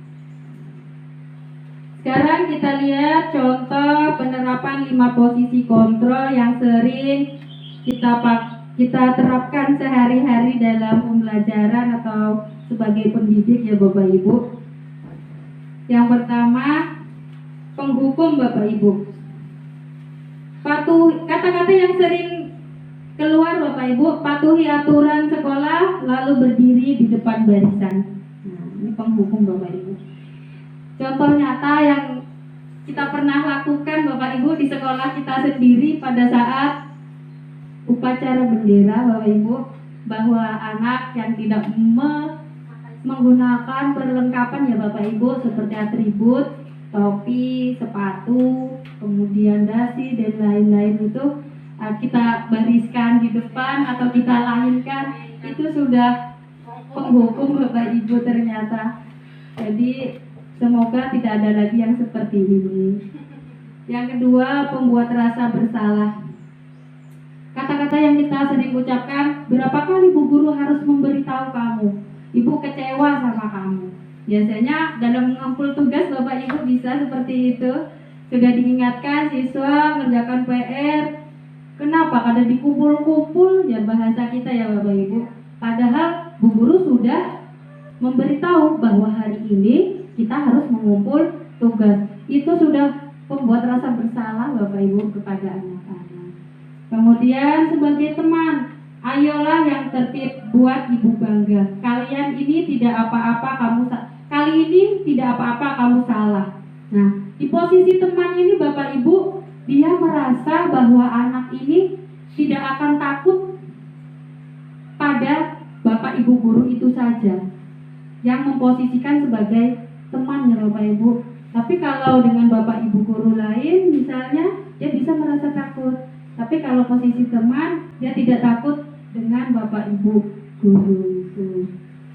Sekarang kita lihat contoh penerapan 5 posisi kontrol yang sering kita terapkan sehari-hari dalam pembelajaran atau sebagai pendidik ya Bapak Ibu. Yang pertama, penghukum Bapak Ibu. Kata-kata yang sering keluar Bapak Ibu, patuhi aturan sekolah lalu berdiri di depan barisan. Nah, ini penghukum Bapak Ibu. Contoh nyata yang kita pernah lakukan Bapak Ibu di sekolah kita sendiri pada saat upacara bendera Bapak Ibu, bahwa anak yang tidak menggunakan perlengkapan ya Bapak Ibu seperti atribut, topi, sepatu, kemudian dasi dan lain-lain itu kita bariskan di depan atau kita lainkan, itu sudah penghukum Bapak Ibu ternyata. Jadi semoga tidak ada lagi yang seperti ini. Yang kedua, pembuat rasa bersalah. Kata-kata yang kita sering ucapkan, berapa kali Bu Guru harus memberitahu kamu, Ibu kecewa sama kamu. Biasanya dalam mengumpul tugas Bapak Ibu bisa seperti itu. Sudah diingatkan siswa mengerjakan PR, kenapa kada dikumpul-kumpul ya bahasa kita ya Bapak Ibu. Padahal Bu Guru sudah memberitahu bahwa hari ini kita harus mengumpul tugas. Itu sudah membuat rasa bersalah Bapak Ibu kepada anak-anak. Kemudian sebagai teman, ayolah yang tertib, buat Ibu bangga. Kalian ini tidak apa-apa kali ini tidak apa-apa kamu salah. Nah, di posisi teman ini Bapak Ibu, dia merasa bahwa anak ini tidak akan takut pada Bapak Ibu guru itu saja yang memposisikan sebagai teman ya Bapak Ibu. Tapi kalau dengan Bapak Ibu guru lain misalnya, dia bisa merasa takut. Tapi kalau posisi teman, dia tidak takut dengan Bapak Ibu guru itu.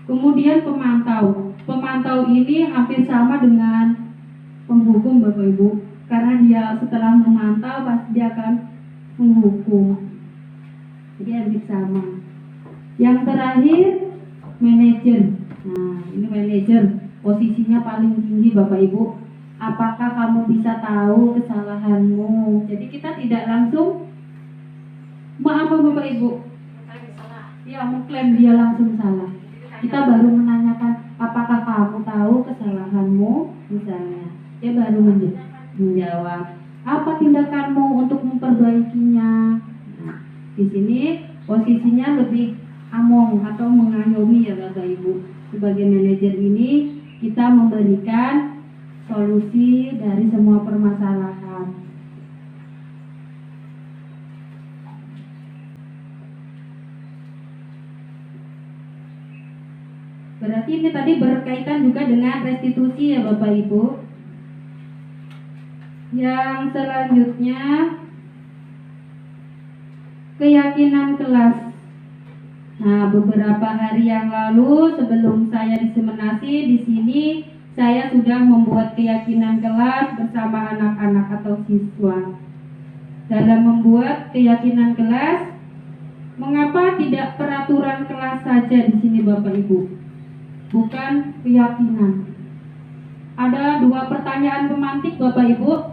Kemudian pemantau. Pemantau ini hampir sama dengan penghukum Bapak Ibu. karena dia setelah memantau pasti dia akan menghukum. Jadi hampir sama. Yang terakhir manajer. Nah, ini manajer, posisinya paling tinggi Bapak Ibu. Apakah kamu bisa tahu kesalahanmu? Jadi kita tidak langsung maaf Bapak Ibu. Ya, mengklaim dia langsung salah. Kita baru menanyakan, apakah kamu tahu kesalahanmu? Misalnya, dia baru menjawab, apa tindakanmu untuk memperbaikinya? Nah, di sini posisinya lebih among atau mengayomi ya Bapak Ibu. Sebagai manajer ini kita memberikan solusi dari semua permasalahan. Berarti ini tadi berkaitan juga dengan restitusi ya Bapak Ibu. Yang selanjutnya keyakinan kelas. Nah, beberapa hari yang lalu sebelum saya diseminasi di sini saya sudah membuat keyakinan kelas bersama anak-anak atau siswa. Dalam membuat keyakinan kelas, mengapa tidak peraturan kelas saja di sini Bapak Ibu? Bukan keyakinan. Ada dua pertanyaan pemantik Bapak Ibu.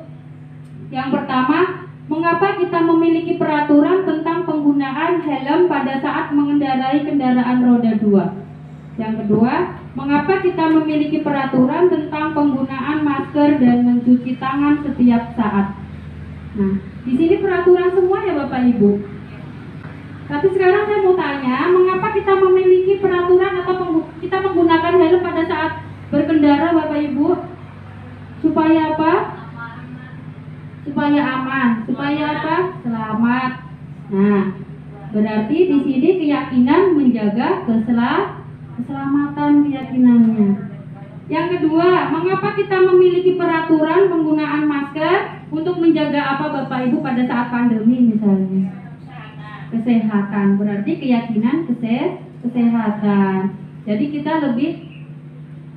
Yang pertama, mengapa kita memiliki peraturan tentang penggunaan helm pada saat mengendarai kendaraan roda 2? Yang kedua, mengapa kita memiliki peraturan tentang penggunaan masker dan mencuci tangan setiap saat? Nah, di sini peraturan semua ya Bapak Ibu. Tapi sekarang saya mau tanya, mengapa kita memiliki peraturan atau kita menggunakan helm pada saat berkendara Bapak Ibu? Supaya apa? Supaya aman. Supaya apa? Selamat. Nah, berarti di sini keyakinan menjaga keselamatan keyakinannya. Yang kedua, mengapa kita memiliki peraturan penggunaan masker untuk menjaga apa Bapak Ibu pada saat pandemi misalnya? Kesehatan. Berarti keyakinan kesehatan. Jadi kita lebih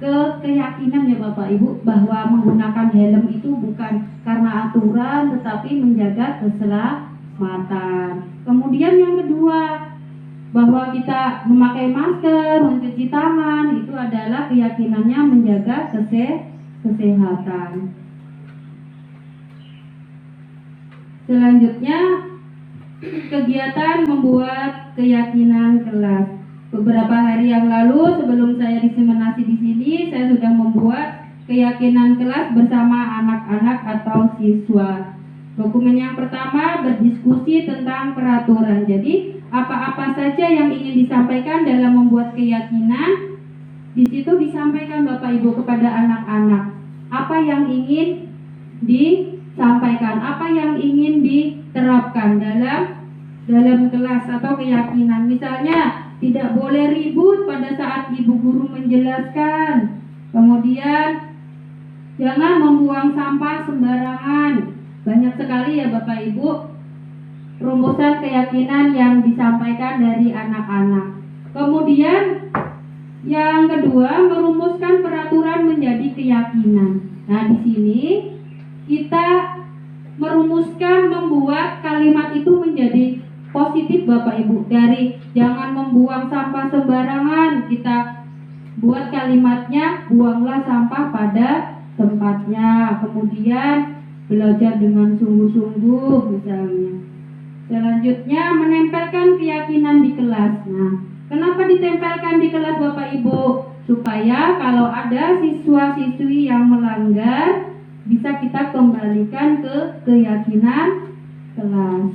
ke keyakinan ya Bapak Ibu bahwa menggunakan helm itu bukan karena aturan tetapi menjaga keselamatan. Kemudian yang kedua, bahwa kita memakai masker, mencuci tangan itu adalah keyakinannya menjaga kesehatan. Selanjutnya kegiatan membuat keyakinan kelas. Beberapa hari yang lalu sebelum saya diseminasi di sini, saya sudah membuat keyakinan kelas bersama anak-anak atau siswa. Dokumen yang pertama berdiskusi tentang peraturan. Jadi apa-apa saja yang ingin disampaikan dalam membuat keyakinan, di situ disampaikan Bapak Ibu kepada anak-anak. Apa yang ingin disampaikan, apa yang ingin diterapkan dalam kelas atau keyakinan. Misalnya tidak boleh ribut pada saat ibu guru menjelaskan. Kemudian jangan membuang sampah sembarangan. Banyak sekali ya Bapak Ibu rumusan keyakinan yang disampaikan dari anak-anak. Kemudian yang kedua, merumuskan peraturan menjadi keyakinan. Nah, di sini kita merumuskan, membuat kalimat itu menjadi positif Bapak Ibu. Dari jangan membuang sampah sembarangan, kita buat kalimatnya buanglah sampah pada tempatnya. Kemudian belajar dengan sungguh-sungguh misalnya. Selanjutnya menempelkan keyakinan di kelas. Nah, kenapa ditempelkan di kelas Bapak Ibu? Supaya kalau ada siswa-siswi yang melanggar bisa kita kembalikan ke keyakinan kelas.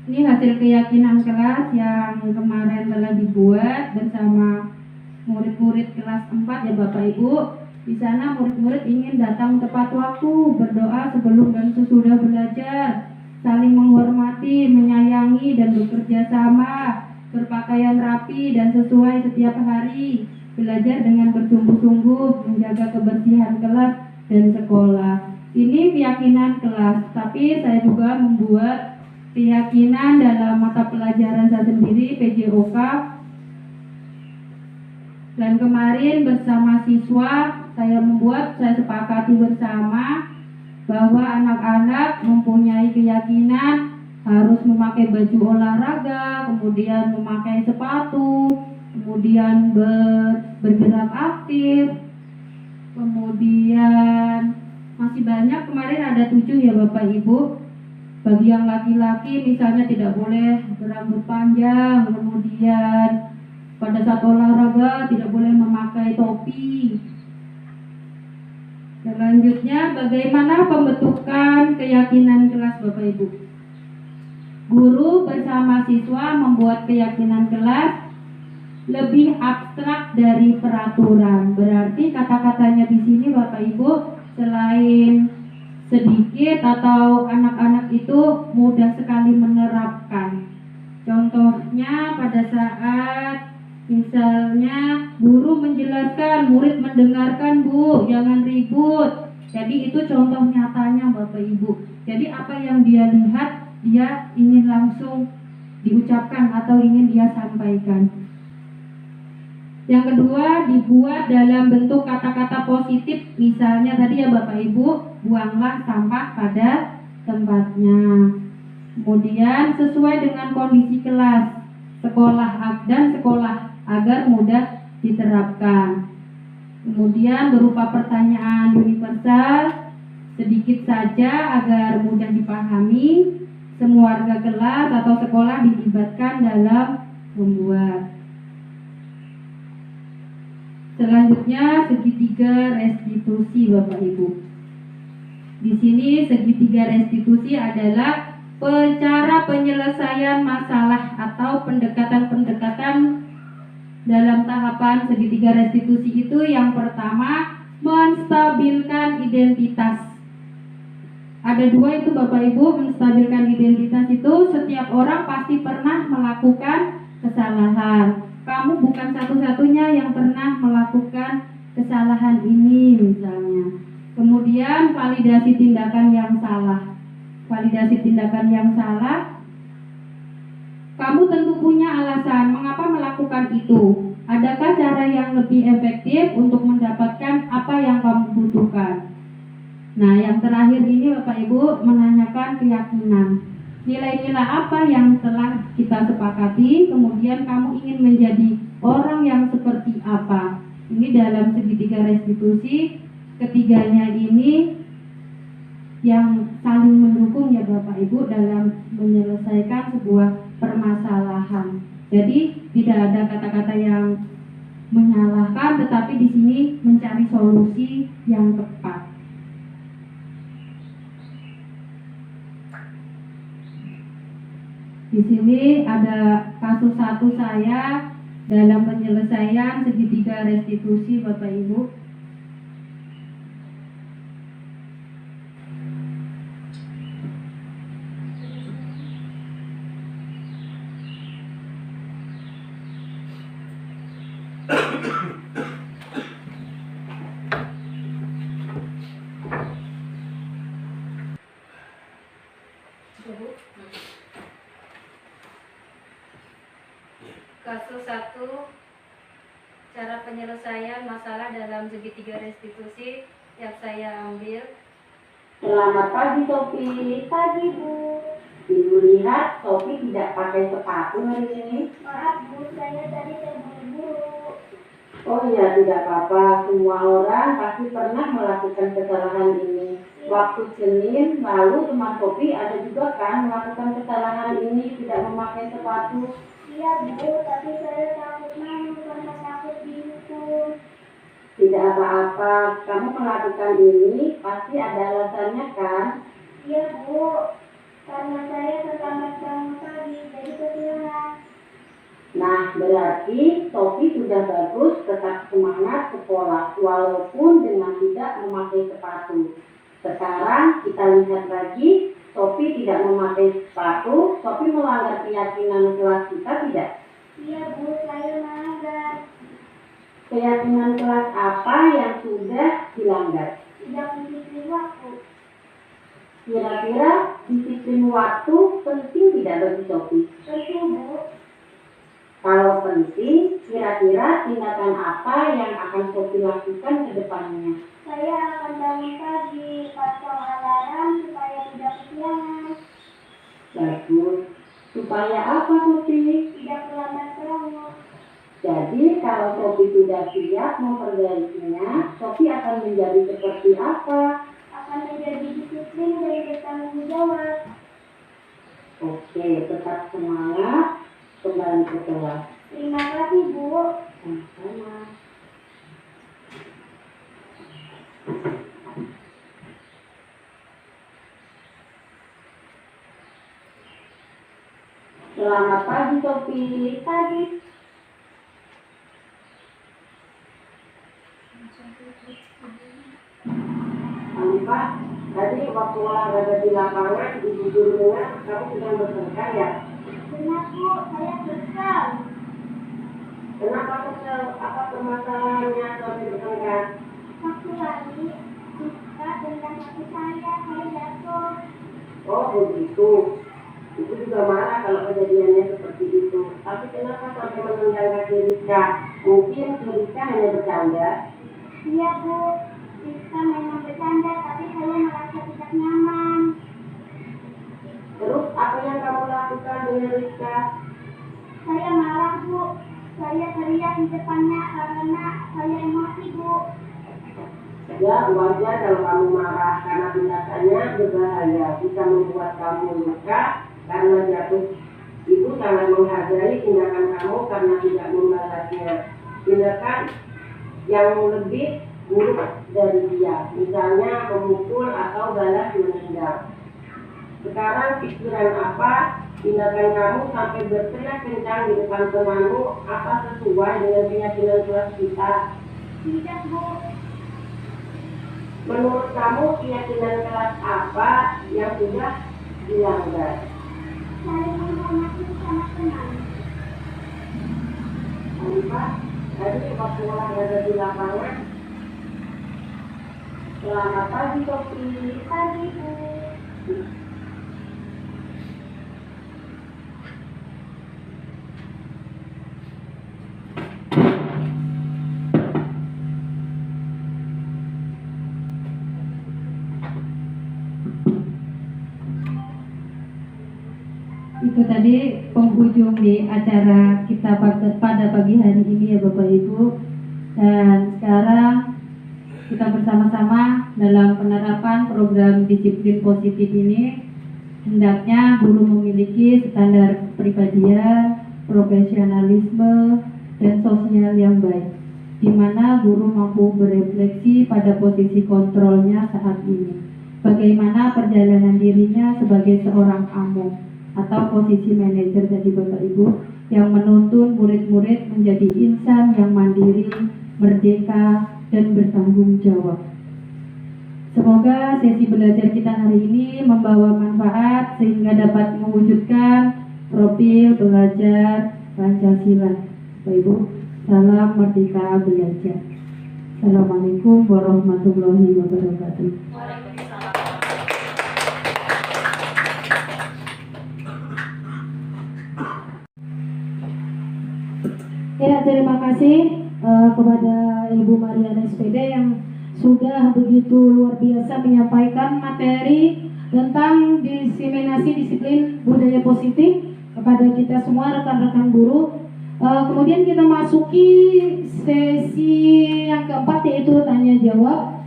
Ini hasil keyakinan kelas yang kemarin telah dibuat bersama murid-murid kelas 4 ya Bapak Ibu. Di sana murid-murid ingin datang tepat waktu, berdoa sebelum dan sesudah belajar, saling menghormati, menyayangi dan bekerja sama, berpakaian rapi dan sesuai setiap hari, belajar dengan bersungguh-sungguh, menjaga kebersihan kelas dan sekolah. Ini keyakinan kelas, tapi saya juga membuat keyakinan dalam mata pelajaran saya sendiri, PJOK. Dan kemarin bersama siswa saya sepakati bersama bahwa anak-anak mempunyai keyakinan harus memakai baju olahraga, kemudian memakai sepatu, kemudian bergerak aktif, kemudian masih banyak, kemarin ada 7 ya Bapak Ibu. Bagi yang laki-laki misalnya tidak boleh berambut panjang, kemudian pada saat olahraga tidak boleh memakai topi. Selanjutnya, bagaimana pembentukan keyakinan kelas Bapak Ibu? Guru bersama siswa membuat keyakinan kelas lebih abstrak dari peraturan. Berarti kata-katanya di sini Bapak Ibu, selain sedikit atau anak-anak itu mudah sekali menerapkan. Contohnya pada saat misalnya guru menjelaskan, murid mendengarkan, Bu, jangan ribut. Jadi itu contoh nyatanya Bapak Ibu. Jadi apa yang dia lihat, dia ingin langsung diucapkan atau ingin dia sampaikan. Yang kedua, dibuat dalam bentuk kata-kata positif. Misalnya tadi ya Bapak Ibu, buanglah sampah pada tempatnya. Kemudian sesuai dengan kondisi kelas, sekolah dan sekolah agar mudah diterapkan. Kemudian berupa pertanyaan universal sedikit saja agar mudah dipahami. Semua warga kelas atau sekolah dilibatkan dalam membuat. Selanjutnya segitiga restitusi Bapak Ibu. Di sini segitiga restitusi adalah cara penyelesaian masalah atau pendekatan-pendekatan dalam tahapan segitiga restitusi itu. Yang pertama, menstabilkan identitas. Ada 2 itu Bapak Ibu. Menstabilkan identitas itu setiap orang pasti pernah melakukan kesalahan. Kamu bukan satu-satunya yang pernah melakukan kesalahan ini misalnya. Kemudian validasi tindakan yang salah. Validasi tindakan yang salah, kamu tentu punya alasan mengapa melakukan itu. Adakah cara yang lebih efektif untuk mendapatkan apa yang kamu butuhkan? Nah, yang terakhir ini Bapak Ibu menanyakan keyakinan. Nilai-nilai apa yang telah kita sepakati, kemudian kamu ingin menjadi orang yang seperti apa. Ini dalam segitiga restitusi, ketiganya ini yang saling mendukung ya Bapak Ibu dalam menyelesaikan sebuah permasalahan. Jadi tidak ada kata-kata yang menyalahkan, tetapi di sini mencari solusi yang tepat. Di sini ada kasus satu saya dalam penyelesaian segitiga restitusi Bapak Ibu. Kasus 1, cara penyelesaian masalah dalam segitiga restitusi yang saya ambil. Selamat pagi Sofi. Pagi Bu. Ibu lihat Sofi tidak pakai sepatu hari ini. Maaf Bu, saya tadi terburu-buru. Oh iya, tidak apa-apa. Semua orang pasti pernah melakukan kesalahan ini. Waktu Senin lalu teman Sofi ada juga kan melakukan kesalahan ini, tidak memakai sepatu. Iya Bu, tapi saya takut malu karena takut dihukum. Tidak apa-apa, kamu melakukan ini pasti ada alasannya kan? Iya Bu, karena saya terlambat bangun pagi, jadi kesiangan. Nah, berarti Sofi sudah bagus, tetap semangat sekolah walaupun dengan tidak memakai sepatu. Sekarang kita lihat lagi, Sofi tidak memakai sepatu. Sofi melanggar keyakinan kelas kita tidak? Iya Bu, saya melanggar. Keyakinan kelas apa yang sudah dilanggar? Tidak disiplin waktu. Kira-kira disiplin waktu penting tidak bagi Sofi? Tentu Bu. Kalau penting, kira-kira tindakan apa yang akan Sophie lakukan ke depannya? Saya akan bangun pagi, pasang alarm supaya tidak kesiangan, Bagus. Supaya apa, Sophie? tidak terlambat bangun. Jadi, kalau Sophie sudah siap memperbaikinya, Sophie akan menjadi seperti apa? Akan menjadi disiplin dan bertanggung jawab. Oke, tetap semangat. Kembali ke kelas. Terima kasih, Bu. Sama-sama. Selamat pagi, Sophie. Pagi. Alifah, tadi waktu olahraga di lapangan, ibu gurunya kamu sedang bertengkar ya? Benar, Bu. Saya kesal. Kenapa kesel? Apa permasalahannya Sophie bertengkar? Waktu lari, Siska tendang kaki saya jatuh. Oh begitu. Ibu juga marah kalau kejadiannya seperti itu. Tapi kenapa sampai menendang kaki Rizka? Mungkin Rizka hanya bercanda. Iya, Bu. Siska memang bercanda, tapi saya merasa tidak nyaman. Terus apa yang kamu lakukan dengan Rizka? Saya marah, Bu. Saya teriak di depannya karena saya emosi, Bu. Ya wajar kalau kamu marah karena tindakannya berbahaya, bisa membuat kamu luka karena jatuh. Ibu sangat menghargai tindakan kamu karena tidak membalasnya. Tindakan yang lebih buruk dari dia, misalnya memukul atau balas menendang. Sekarang pikiran apa tindakan kamu sampai berteriak kencang di depan temanmu, apa sesuai dengan keyakinan kelas kita? Tidak, Bu. Menurut kamu keyakinan kelas apa yang sudah dilanggar? Saling menghormati sama teman. Alifah, tadi waktu olahraga di lapangan. Selamat pagi, Sophie. Pagi, Bu. Itu tadi penghujung di acara kita pada pagi hari ini ya Bapak Ibu. Dan sekarang kita bersama-sama dalam penerapan program disiplin positif ini. Hendaknya guru memiliki standar kepribadian, profesionalisme, dan sosial yang baik, di mana guru mampu berefleksi pada posisi kontrolnya saat ini. Bagaimana perjalanan dirinya sebagai seorang among atau posisi manajer dari Bapak Ibu yang menuntun murid-murid menjadi insan yang mandiri, merdeka, dan bertanggung jawab. Semoga sesi belajar kita hari ini membawa manfaat sehingga dapat mewujudkan profil pelajar Pancasila. Bapak Ibu, salam merdeka belajar. Assalamualaikum warahmatullahi wabarakatuh. Ya, terima kasih kepada Ibu Mariana SPD yang sudah begitu luar biasa menyampaikan materi tentang diseminasi disiplin budaya positif kepada kita semua rekan-rekan guru. Kemudian kita masuki sesi yang keempat, yaitu tanya jawab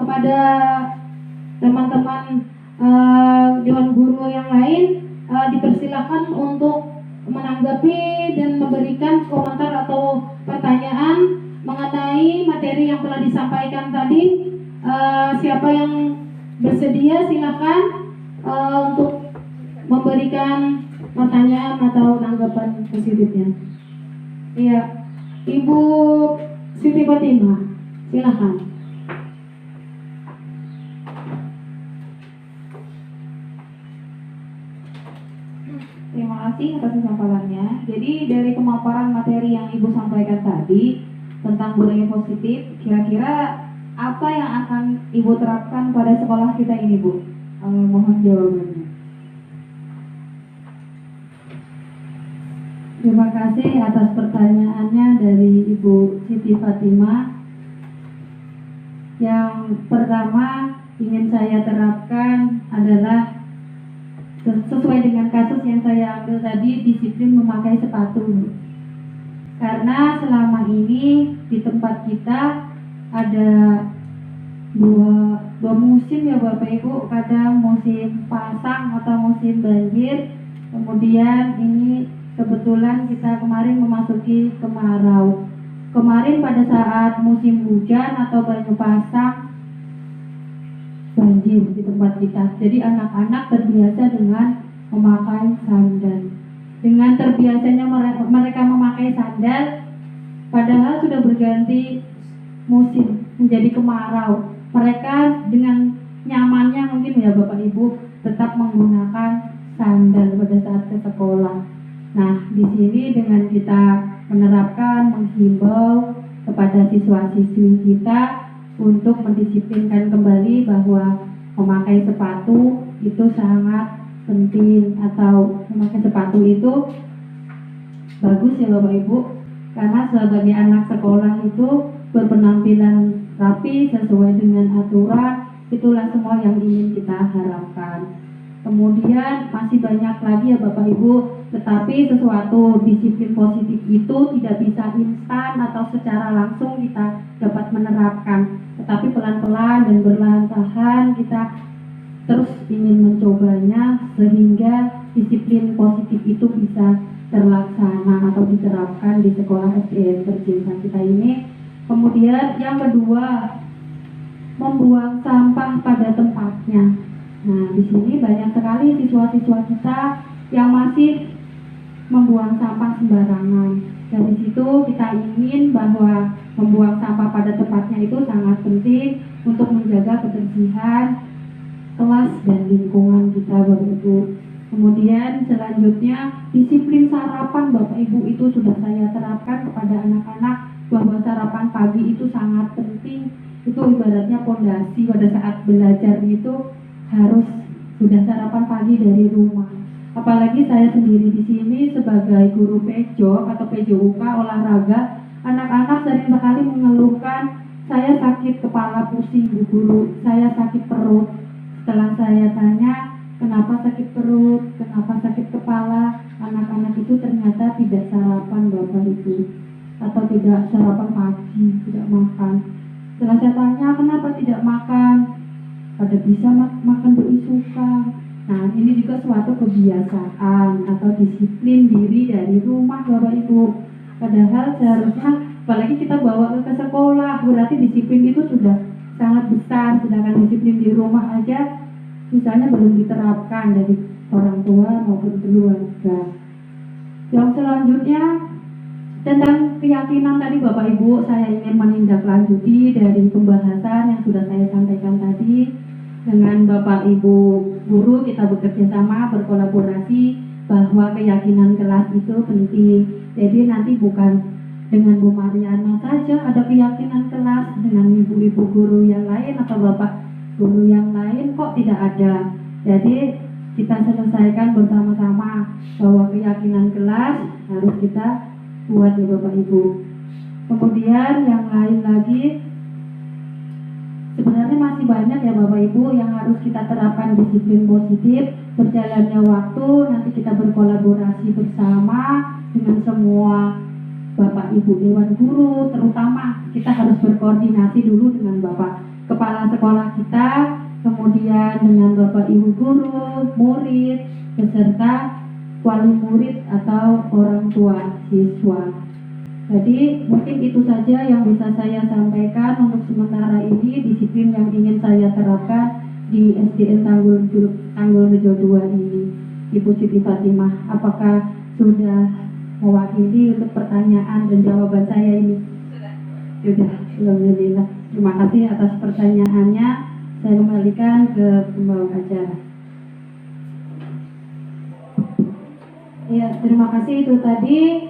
kepada teman-teman dewan guru yang lain. Dipersilakan untuk menanggapi dan memberikan komentar atau pertanyaan mengenai materi yang telah disampaikan tadi. Siapa yang bersedia silakan untuk memberikan pertanyaan atau tanggapan positifnya. Iya, Ibu Siti Fatimah, silakan. Terima kasih atas kesampaiannya. Jadi dari pemaparan materi yang Ibu sampaikan tadi tentang budaya positif, kira-kira apa yang akan Ibu terapkan pada sekolah kita ini, Bu? Mohon jawabannya. Terima kasih atas pertanyaannya dari Ibu Siti Fatimah. Yang pertama ingin saya terapkan adalah sesuai dengan kasus yang saya ambil tadi, disiplin memakai sepatu. Karena selama ini di tempat kita ada dua musim ya Bapak Ibu, kadang musim pasang atau musim banjir. Kemudian ini kebetulan kita kemarin memasuki kemarau. Kemarin pada saat musim hujan atau banyu pasang, banjir di tempat kita. Jadi anak-anak terbiasa dengan memakai sandal. Dengan terbiasanya mereka memakai sandal, padahal sudah berganti musim menjadi kemarau. Mereka dengan nyamannya mungkin ya Bapak Ibu tetap menggunakan sandal pada saat ke sekolah. Nah, di sini dengan kita menerapkan, menghimbau kepada siswa-siswi kita untuk mendisiplinkan kembali bahwa memakai sepatu itu sangat penting, atau memakai sepatu itu bagus ya Bapak Ibu, karena sebagai anak sekolah itu berpenampilan rapi sesuai dengan aturan, itulah semua yang ingin kita harapkan. Kemudian masih banyak lagi ya Bapak Ibu, tetapi sesuatu disiplin positif itu tidak bisa instan atau secara langsung kita dapat menerapkan, tetapi pelan-pelan dan berlahan-lahan kita terus ingin mencobanya sehingga disiplin positif itu bisa terlaksana atau diterapkan di sekolah SDN tercinta kita ini. Kemudian yang kedua, membuang sampah pada tempatnya. Nah, di sini banyak sekali siswa-siswa kita yang masih membuang sampah sembarangan. Dari situ kita ingin bahwa membuang sampah pada tempatnya itu sangat penting untuk menjaga kebersihan kelas dan lingkungan kita Bapak Ibu. Kemudian selanjutnya disiplin sarapan Bapak Ibu itu sudah saya terapkan kepada anak-anak, bahwa sarapan pagi itu sangat penting. Itu ibaratnya pondasi pada saat belajar itu harus sudah sarapan pagi dari rumah. Apalagi saya sendiri di sini sebagai guru PJOK atau PJUK olahraga, anak-anak sering sekali mengeluhkan, saya sakit kepala, pusing Bu Guru, saya sakit perut. Setelah saya tanya kenapa sakit perut, kenapa sakit kepala, anak-anak itu ternyata tidak sarapan Bapak Ibu, atau tidak sarapan pagi, tidak makan. Setelah saya tanya kenapa tidak makan, pada bisa makan doi suka. Nah, ini juga suatu kebiasaan atau disiplin diri dari rumah Bapak Ibu. Padahal seharusnya, apalagi kita bawa ke sekolah, berarti disiplin itu sudah sangat besar. Sedangkan disiplin di rumah aja misalnya belum diterapkan dari orang tua maupun keluarga. Yang selanjutnya tentang keyakinan tadi Bapak Ibu, saya ingin menindaklanjuti dari pembahasan yang sudah saya sampaikan tadi. Dengan Bapak Ibu guru kita bekerja sama, berkolaborasi, bahwa keyakinan kelas itu penting. Jadi nanti bukan dengan Bu Mariana saja ada keyakinan kelas, dengan ibu-ibu guru yang lain atau bapak guru yang lain kok tidak ada. Jadi kita selesaikan bersama-sama bahwa keyakinan kelas harus kita buat ya Bapak Ibu. Kemudian yang lain lagi, sebenarnya masih banyak ya Bapak Ibu yang harus kita terapkan disiplin positif. Berjalannya waktu nanti kita berkolaborasi bersama dengan semua Bapak Ibu Dewan Guru, terutama kita harus berkoordinasi dulu dengan Bapak Kepala Sekolah kita, kemudian dengan Bapak Ibu Guru, murid, beserta wali murid atau orang tua siswa. Jadi mungkin itu saja yang bisa saya sampaikan untuk sementara ini, disiplin yang ingin saya terapkan di SDN Tanggul Rejo 2 ini. Ibu Siti Fatimah, apakah sudah mewakili untuk pertanyaan dan jawaban saya ini? Sudah, alhamdulillah. Terima kasih atas pertanyaannya. Saya kembalikan ke pembawa acara. Ya, terima kasih. Itu tadi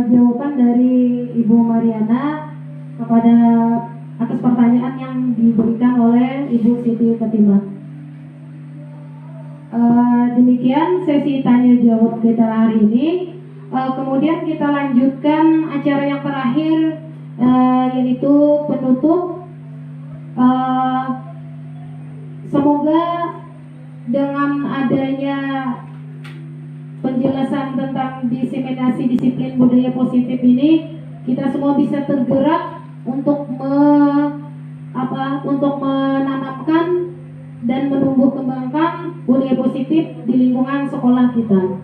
jawaban dari Ibu Mariana kepada atas pertanyaan yang diberikan oleh Ibu Siti Fatimah. Demikian sesi tanya jawab kita hari ini. Kemudian kita lanjutkan acara yang terakhir, yaitu penutup. Semoga dengan adanya penjelasan tentang diseminasi disiplin budaya positif ini, kita semua bisa tergerak untuk menanamkan dan menumbuh kembangkan budaya positif di lingkungan sekolah kita.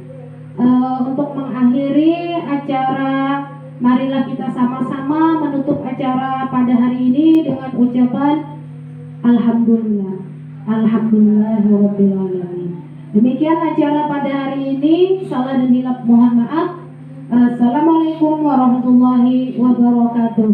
Untuk mengakhiri acara, marilah kita sama-sama menutup acara pada hari ini dengan ucapan Alhamdulillah, Alhamdulillahirabbil alamin. Demikian acara pada hari ini. Salah dan hilaf mohon maaf. Assalamualaikum warahmatullahi wabarakatuh.